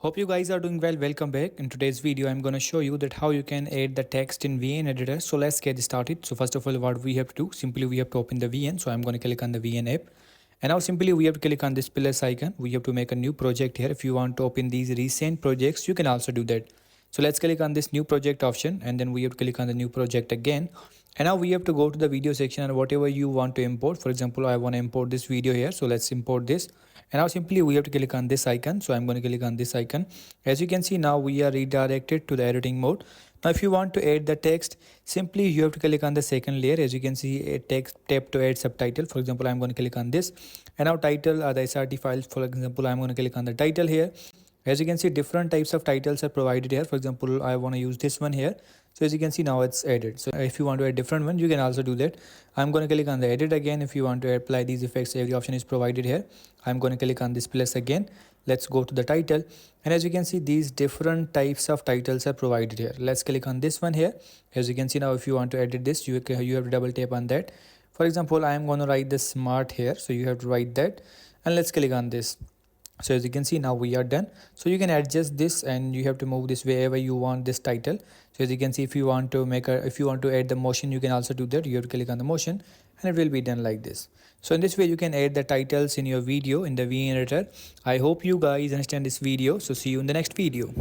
Hope you guys are doing well. Welcome back. In today's video, I'm going to show you that how you can add the text in VN editor. So let's get started. So first of all, what we have to do, simply we have to open the VN. So I'm going to click on the VN app. And now simply we have to click on this plus icon. We have to make a new project here. If you want to open these recent projects, you can also do that. So let's click on this new project option, and then we have to click on the new project again. And now we have to go to the video section and whatever you want to import. For example, I want to import this video here. So let's import this. And now simply we have to click on this icon. So I'm going to click on this icon. As you can see, now we are redirected to the editing mode. Now if you want to add the text, simply you have to click on the second layer. As you can see, a text tab to add subtitle. For example, I'm going to click on this. And now title are the SRT files. For example, I'm going to click on the title here. As you can see, different types of titles are provided here. For example, I want to use this one here. So as you can see, now it's added. So if you want to add different one, you can also do that. I'm going to click on the edit again. If you want to apply these effects, every option is provided here. I'm going to click on this plus again. Let's go to the title. And as you can see, these different types of titles are provided here. Let's click on this one here. As you can see, now if you want to edit this, you have to double tap on that. For example, I am going to write the smart here. So you have to write that. And let's click on this. So as you can see, now we are done. So you can adjust this and you have to move this wherever you want this title. So as you can see, if you want to add the motion, you can also do that. You have to click on the motion and it will be done like this. So in this way you can add the titles in your video in the VN editor. I hope you guys understand this video. So see you in the next video.